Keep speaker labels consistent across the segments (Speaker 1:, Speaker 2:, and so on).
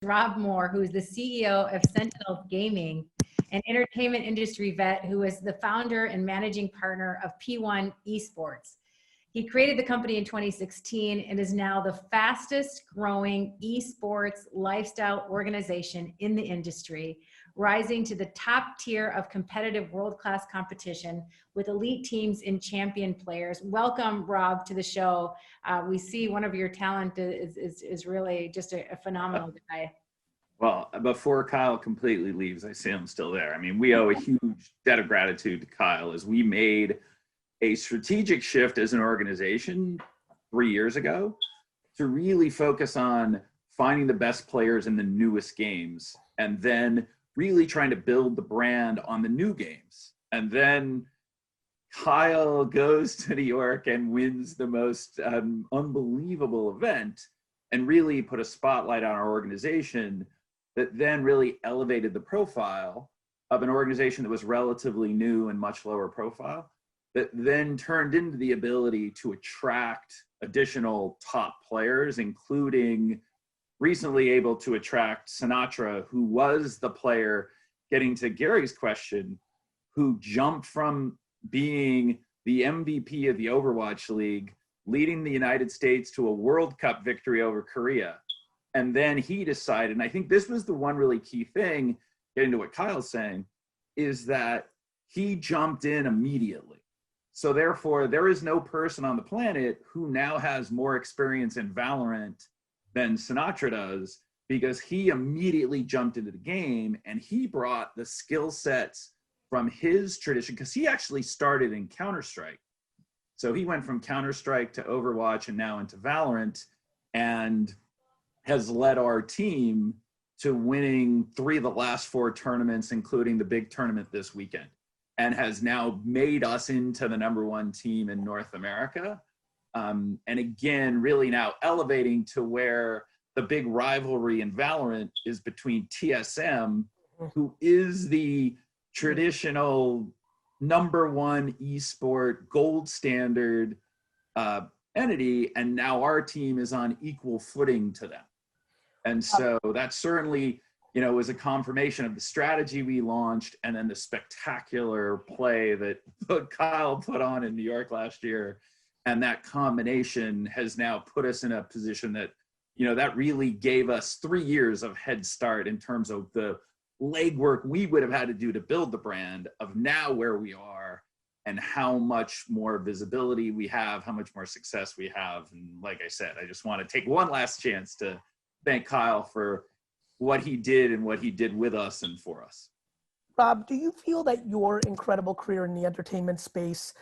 Speaker 1: Rob Moore, who is the CEO of Sentinels Gaming, an entertainment industry vet who is the founder and managing partner of P1 Esports. He created the company in 2016 and is now the fastest growing esports lifestyle organization in the industry, rising to the top tier of competitive world-class competition with elite teams and champion players. Welcome, Rob, to the show. We see one of your talent is really just a phenomenal guy.
Speaker 2: Well, before Kyle completely leaves, I say I'm still there. I mean, we owe a huge debt of gratitude to Kyle as we made a strategic shift as an organization 3 years ago to really focus on finding the best players in the newest games and then really trying to build the brand on the new games. And then Kyle goes to New York and wins the most unbelievable event and really put a spotlight on our organization that then really elevated the profile of an organization that was relatively new and much lower profile, that then turned into the ability to attract additional top players, including recently able to attract Sinatra, who was the player, getting to Gary's question, who jumped from being the MVP of the Overwatch League, leading the United States to a World Cup victory over Korea. And then he decided, and I think this was the one really key thing, getting to what Kyle's saying, is that he jumped in immediately. So therefore, there is no person on the planet who now has more experience in Valorant than Sinatra does, because he immediately jumped into the game and he brought the skill sets from his tradition, because he actually started in Counter-Strike. So he went from Counter-Strike to Overwatch and now into Valorant, and has led our team to winning 3 of the last 4 tournaments, including the big tournament this weekend, and has now made us into the #1 team in North America. And again, really now elevating to where the big rivalry in Valorant is between TSM, who is the traditional #1 esport gold standard entity, and now our team is on equal footing to them. And so that certainly, you know, was a confirmation of the strategy we launched, and then the spectacular play that Kyle put on in New York last year. And that combination has now put us in a position that, you know, that really gave us 3 years of head start in terms of the legwork we would have had to do to build the brand, of now where we are and how much more visibility we have, how much more success we have. And like I said, I just want to take one last chance to thank Kyle for what he did and what he did with us and for us.
Speaker 3: Rob, do you feel that your incredible career in the entertainment space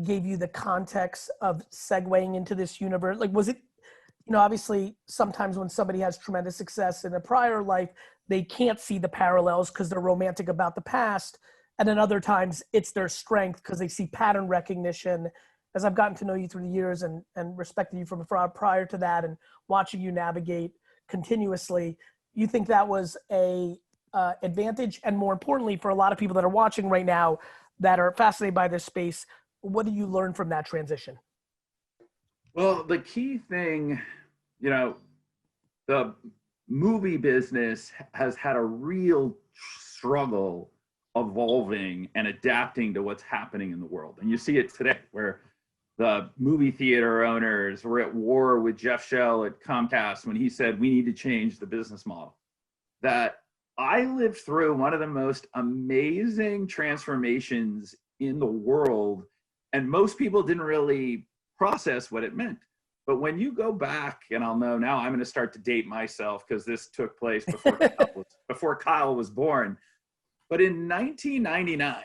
Speaker 3: gave you the context of segueing into this universe? Like, was it, you know, obviously sometimes when somebody has tremendous success in a prior life, they can't see the parallels because they're romantic about the past. And then other times it's their strength because they see pattern recognition. As I've gotten to know you through the years and respected you from afar prior to that and watching you navigate continuously, you think that was a advantage? And more importantly, for a lot of people that are watching right now that are fascinated by this space, what do you learn from that transition?
Speaker 2: Well, the key thing, you know, the movie business has had a real struggle evolving and adapting to what's happening in the world. And you see it today, where the movie theater owners were at war with Jeff Shell at Comcast when he said, we need to change the business model. That I lived through one of the most amazing transformations in the world, and most people didn't really process what it meant. But when you go back, and I'll know now, I'm going to start to date myself because this took place before Kyle was born. But in 1999,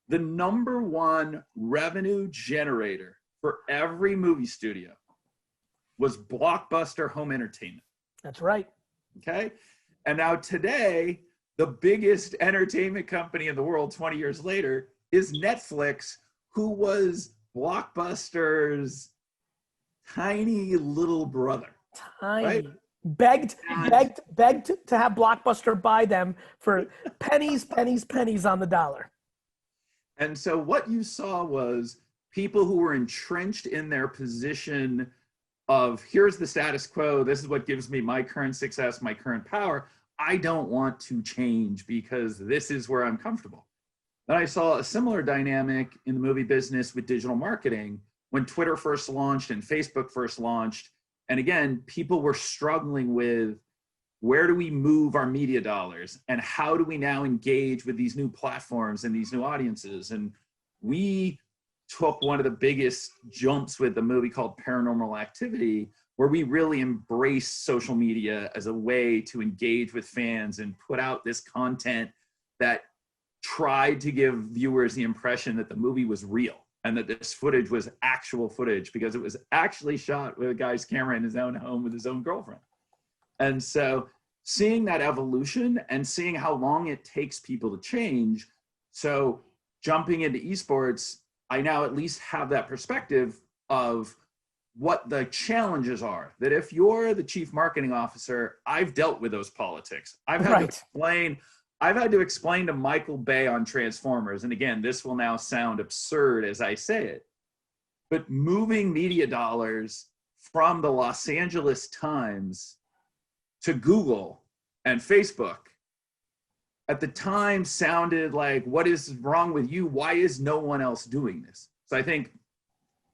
Speaker 2: the #1 revenue generator for every movie studio was Blockbuster Home Entertainment.
Speaker 3: That's right.
Speaker 2: Okay. And now today, the biggest entertainment company in the world 20 years later is Netflix, who was Blockbuster's tiny little brother.
Speaker 3: Tiny.
Speaker 2: Right?
Speaker 3: Begged to have Blockbuster buy them for pennies on the dollar.
Speaker 2: And so what you saw was people who were entrenched in their position of here's the status quo, this is what gives me my current success, my current power. I don't want to change because this is where I'm comfortable. Then I saw a similar dynamic in the movie business with digital marketing when Twitter first launched and Facebook first launched. And again, people were struggling with where do we move our media dollars and how do we now engage with these new platforms and these new audiences? And we took one of the biggest jumps with the movie called Paranormal Activity, where we really embraced social media as a way to engage with fans and put out this content that tried to give viewers the impression that the movie was real and that this footage was actual footage because it was actually shot with a guy's camera in his own home with his own girlfriend. And so seeing that evolution and seeing how long it takes people to change. So jumping into esports, I now at least have that perspective of what the challenges are. That if you're the chief marketing officer, I've dealt with those politics. I've had to explain to Michael Bay on Transformers, and again, this will now sound absurd as I say it, but moving media dollars from the Los Angeles Times to Google and Facebook at the time sounded like, what is wrong with you? Why is no one else doing this? So I think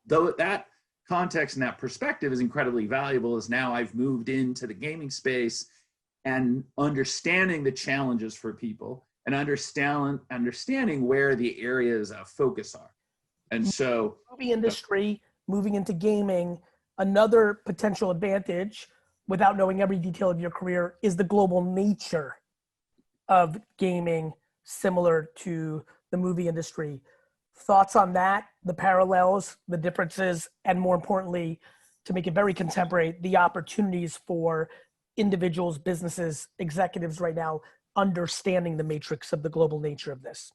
Speaker 2: though that context and that perspective is incredibly valuable as now I've moved into the gaming space and understanding the challenges for people and understanding where the areas of focus are. And so
Speaker 3: movie industry, moving into gaming, another potential advantage without knowing every detail of your career is the global nature of gaming, similar to the movie industry. Thoughts on that, the parallels, the differences, and more importantly, to make it very contemporary, the opportunities for individuals, businesses, executives right now understanding the matrix of the global nature of this?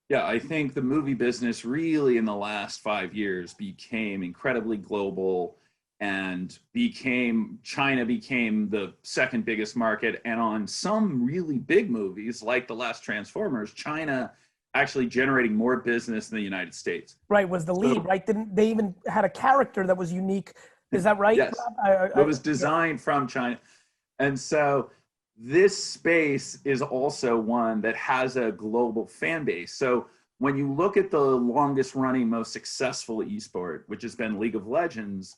Speaker 2: Yeah, I think the movie business really in the last 5 years became incredibly global and China became the second biggest market. And on some really big movies, like the last Transformers, China actually generating more business than the United States.
Speaker 3: Right, was the lead, right? Didn't they even had a character that was unique? Is that right?
Speaker 2: Yes, it was designed from China. And so this space is also one that has a global fan base. So when you look at the longest running, most successful esport, which has been League of Legends,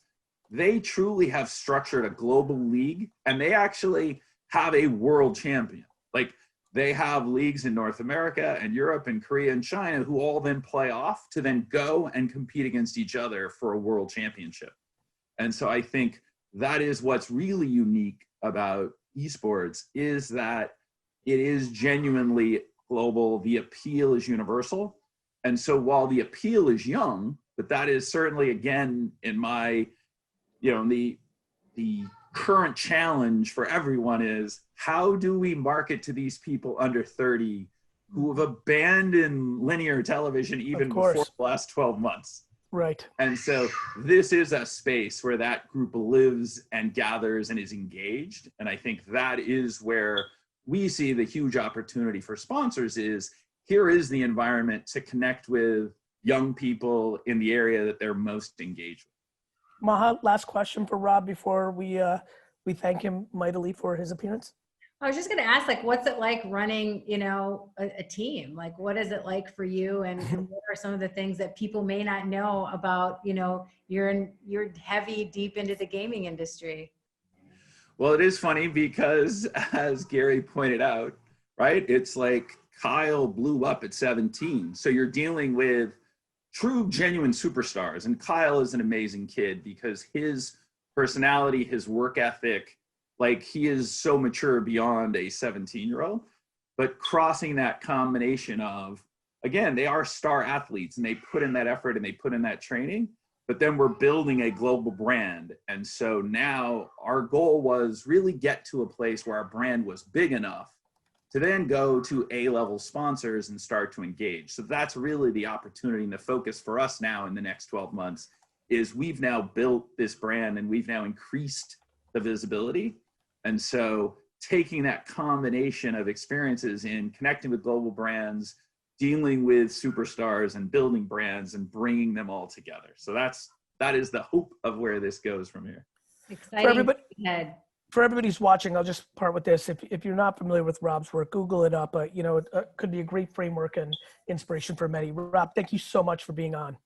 Speaker 2: they truly have structured a global league and they actually have a world champion. Like they have leagues in North America and Europe and Korea and China who all then play off to then go and compete against each other for a world championship. And so I think that is what's really unique about esports is that it is genuinely global. The appeal is universal. And so while the appeal is young, but that is certainly, again, in my, the current challenge for everyone is how do we market to these people under 30 who have abandoned linear television even before the last 12 months?
Speaker 3: Right.
Speaker 2: And so this is a space where that group lives and gathers and is engaged. And I think that is where we see the huge opportunity for sponsors is here is the environment to connect with young people in the area that they're most engaged with.
Speaker 3: Maha, last question for Rob before we thank him mightily for his appearance.
Speaker 1: I was just going to ask, like, what's it like running, a team? Like, what is it like for you? And what are some of the things that people may not know about, you're heavy deep into the gaming industry?
Speaker 2: Well, it is funny because as Gary pointed out, right, it's like Kyle blew up at 17. So you're dealing with true, genuine superstars. And Kyle is an amazing kid because his personality, his work ethic, like he is so mature beyond a 17-year-old, but crossing that combination of, again, they are star athletes and they put in that effort and they put in that training, but then we're building a global brand. And so now our goal was really get to a place where our brand was big enough to then go to A-level sponsors and start to engage. So that's really the opportunity and the focus for us now in the next 12 months is we've now built this brand and we've now increased the visibility. And so taking that combination of experiences in connecting with global brands, dealing with superstars and building brands and bringing them all together. So that is the hope of where this goes from here.
Speaker 1: Exciting
Speaker 3: everybody-
Speaker 1: ahead.
Speaker 3: For everybody who's watching, I'll just part with this. If you're not familiar with Rob's work, Google it up. It could be a great framework and inspiration for many. Rob, thank you so much for being on.